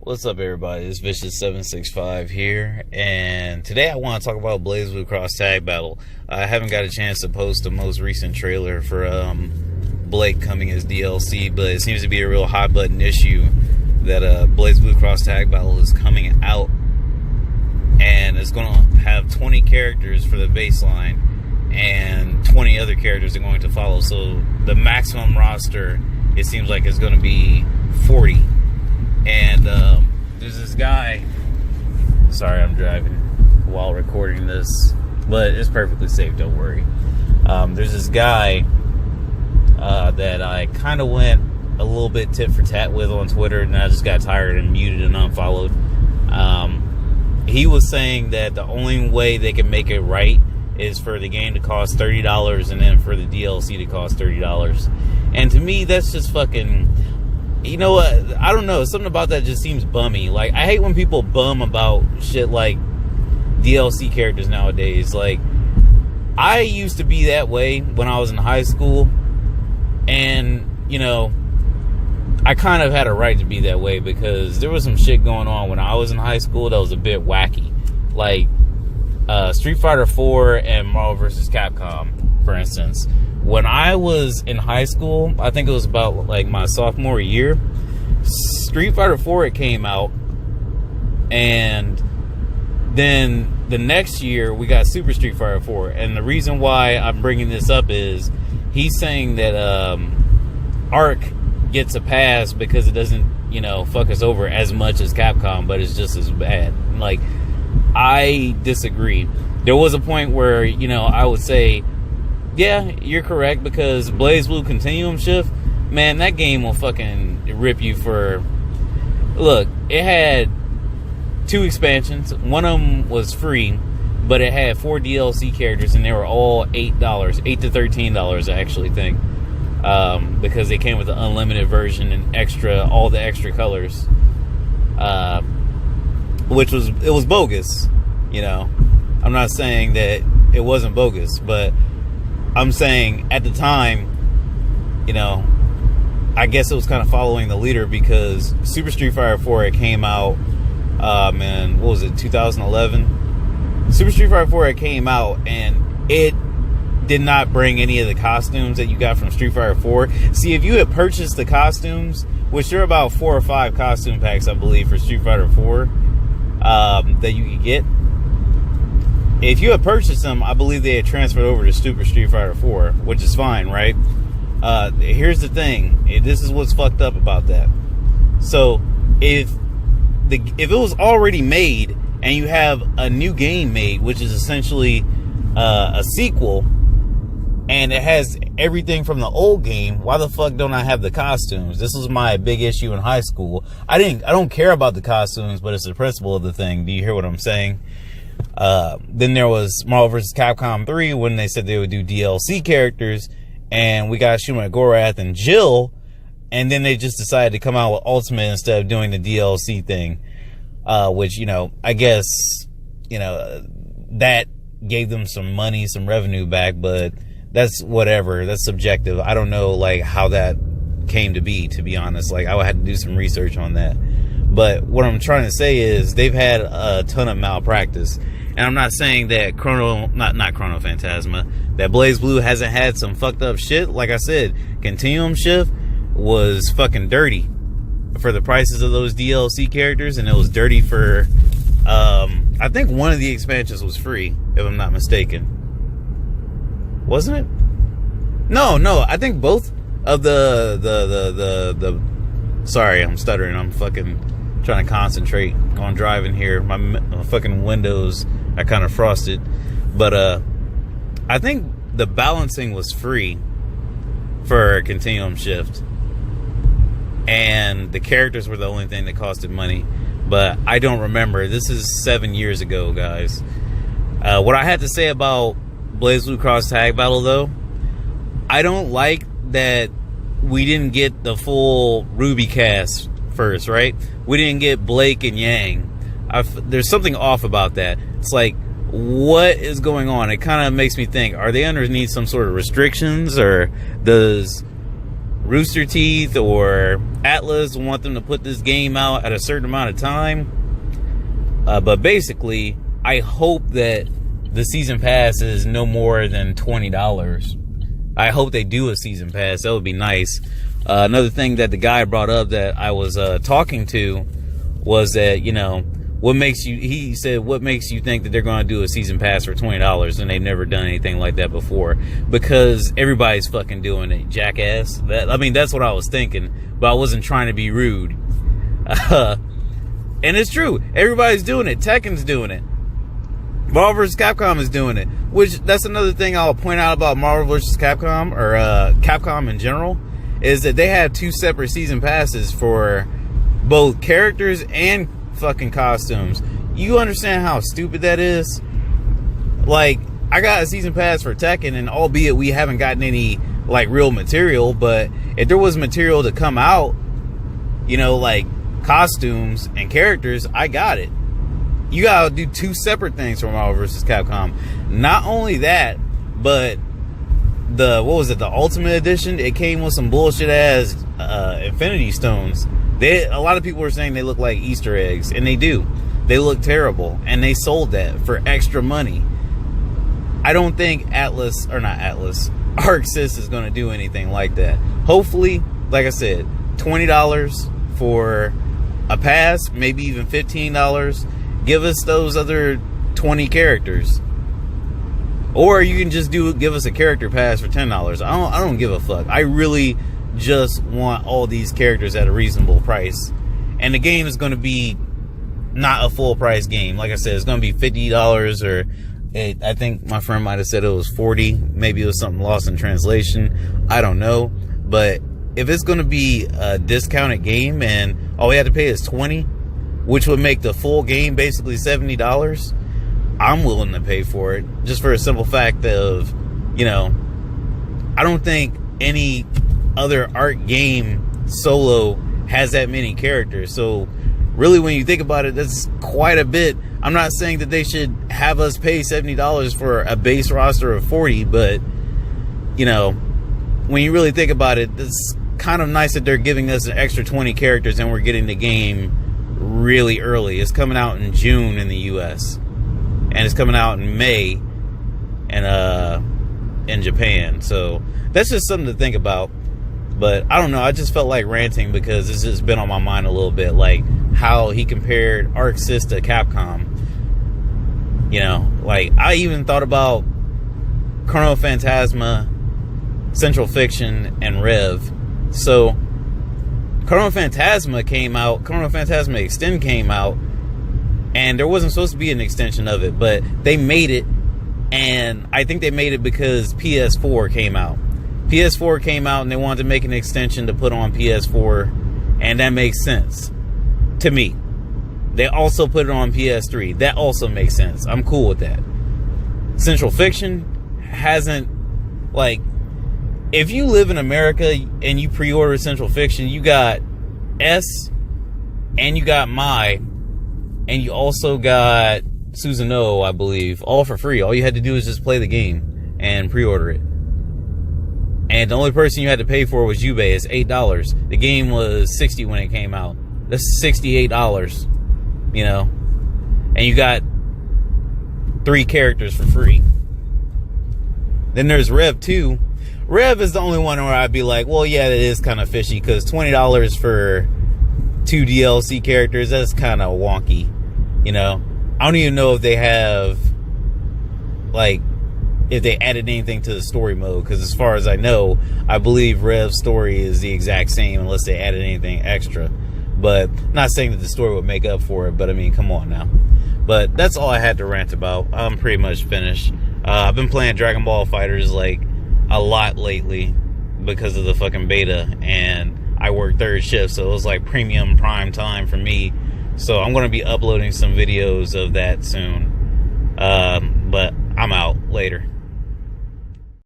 What's up, everybody? It's Vicious765 here, and today I want to talk about Blazblue Cross Tag Battle. I haven't got a chance to post the most recent trailer for Blake coming as DLC, but it seems to be a real hot button issue that Blazblue Cross Tag Battle is coming out, and it's going to have 20 characters for the baseline, and 20 other characters are going to follow. So the maximum roster, it seems like, is going to be 40. And there's this guy, sorry I'm driving while recording this, but it's perfectly safe, don't worry. There's this guy that I kind of went a little bit tit for tat with on Twitter, and I just got tired and muted and unfollowed. He was saying that the only way they can make it right is for the game to cost $30 and then for the DLC to cost $30. And to me, that's just fucking... You know what? I don't know. Something about that just seems bummy. Like, I hate when people bum about shit like DLC characters nowadays. Like, I used to be that way when I was in high school. And, you know, I kind of had a right to be that way because there was some shit going on when I was in high school that was a bit wacky. Like, Street Fighter 4 and Marvel vs. Capcom, for instance. When I was in high school, I think it was about like my sophomore year, Street Fighter 4 it came out, and then the next year we got Super Street Fighter 4. And the reason why I'm bringing this up is he's saying that Arc gets a pass because it doesn't, you know, fuck us over as much as Capcom, but it's just as bad. Like, I disagree. There was a point where, you know, I would say, yeah, you're correct, because Blazblue Continuum Shift, man, that game will fucking rip you for... Look, it had 2 expansions. One of them was free, but it had 4 DLC characters, and they were all $8, $8 to $13, I actually think, because they came with the unlimited version and all the extra colors, which was bogus, you know. I'm not saying that it wasn't bogus, but I'm saying at the time, you know, I guess it was kind of following the leader, because Super Street Fighter 4, it came out, what was it, 2011? Super Street Fighter 4, it came out, and it did not bring any of the costumes that you got from Street Fighter 4. See, if you had purchased the costumes, which there are about 4 or 5 costume packs, I believe, for Street Fighter 4, that you could get. If you had purchased them, I believe they had transferred over to Super Street Fighter 4, which is fine, right? Here's the thing. This is what's fucked up about that. So, if it was already made, and you have a new game made, which is essentially a sequel, and it has everything from the old game, why the fuck don't I have the costumes? This was my big issue in high school. I don't care about the costumes, but it's the principle of the thing. Do you hear what I'm saying? Then there was Marvel vs. Capcom 3, when they said they would do DLC characters, and we got Shuma Gorath and Jill, and then they just decided to come out with Ultimate instead of doing the DLC thing, which, you know, I guess, you know, that gave them some money, some revenue back, but that's whatever. That's subjective. I don't know, like, how that came to be honest. Like, I had to do some research on that. But what I'm trying to say is they've had a ton of malpractice. And I'm not saying that not Chrono Phantasma, that Blazblue hasn't had some fucked up shit. Like I said, Continuum Shift was fucking dirty for the prices of those DLC characters, and it was dirty for, I think one of the expansions was free, if I'm not mistaken. Wasn't it? No, I think both of the sorry, I'm stuttering. I'm fucking trying to concentrate on driving here. My fucking windows are kind of frosted. But I think the balancing was free for Continuum Shift, and the characters were the only thing that costed money. But I don't remember. This is 7 years ago, guys. What I had to say about Blazblue Cross Tag Battle, though, I don't like that we didn't get the full Ruby cast first, right? We didn't get Blake and Yang. There's something off about that. It's like, what is going on? It kind of makes me think, are they underneath some sort of restrictions, or does Rooster Teeth or Atlas want them to put this game out at a certain amount of time. But basically, I hope that the season pass is no more than $20. I hope they do a season pass. That would be nice. Another thing that the guy brought up that I was talking to was that, you know, he said, what makes you think that they're going to do a season pass for $20 and they've never done anything like that before? Because everybody's fucking doing it, jackass. That's what I was thinking, but I wasn't trying to be rude. And it's true. Everybody's doing it. Tekken's doing it. Marvel vs. Capcom is doing it. Which, that's another thing I'll point out about Marvel vs. Capcom, or Capcom in general, is that they have 2 separate season passes for both characters and fucking costumes. You understand how stupid that is? Like, I got a season pass for Tekken, and albeit we haven't gotten any like real material, but if there was material to come out, you know, like costumes and characters, I got it. You gotta do 2 separate things for Marvel vs. Capcom. Not only that, but the Ultimate Edition, it came with some bullshit ass Infinity Stones. A lot of people were saying they look like Easter eggs, and they do. They look terrible, and they sold that for extra money. I don't think Arcsys is going to do anything like that. Hopefully, like I said, $20 for a pass, maybe even $15. Give us those other 20 characters. Or you can just give us a character pass for $10. I don't give a fuck. I really just want all these characters at a reasonable price, and the game is going to be not a full price game. Like I said, it's going to be $50, or I think my friend might have said it was $40. Maybe it was something lost in translation. I don't know. But if it's going to be a discounted game and all we had to pay is $20, which would make the full game basically $70, I'm willing to pay for it, just for a simple fact of, you know, I don't think any other art game solo has that many characters. So really, when you think about it, that's quite a bit. I'm not saying that they should have us pay $70 for a base roster of 40, but you know, when you really think about it, it's kind of nice that they're giving us an extra 20 characters and we're getting the game really early. It's coming out in June in the US, and it's coming out in May and in Japan. So that's just something to think about. But I don't know, I just felt like ranting because it's just been on my mind a little bit, like how he compared Arcsys to Capcom. You know, like I even thought about Chrono Phantasma, Central Fiction, and Rev. So Chrono Phantasma Extend came out, and there wasn't supposed to be an extension of it, but they made it, and I think they made it because PS4 came out. PS4 came out and they wanted to make an extension to put on PS4, and that makes sense to me. They also put it on PS3. That also makes sense. I'm cool with that. Central Fiction hasn't, like, if you live in America and you pre-order Central Fiction, you got S and you got Mai, and you also got Susanoo, I believe, all for free. All you had to do is just play the game and pre-order it. And the only person you had to pay for was Yubei. It's $8. The game was $60 when it came out. That's $68, you know. And you got 3 characters for free. Then there's Rev 2. Rev is the only one where I'd be like, well, yeah, it is kind of fishy, because $20 for 2 DLC characters, that's kind of wonky, you know. I don't even know if they have, like, if they added anything to the story mode, because as far as I know, I believe Rev's story is the exact same unless they added anything extra. But not saying that the story would make up for it, but I mean, come on now. But that's all I had to rant about. I'm pretty much finished. I've been playing Dragon Ball FighterZ like a lot lately because of the fucking beta, and I work 3rd shift, so it was like premium prime time for me. So I'm going to be uploading some videos of that soon. But I'm out later.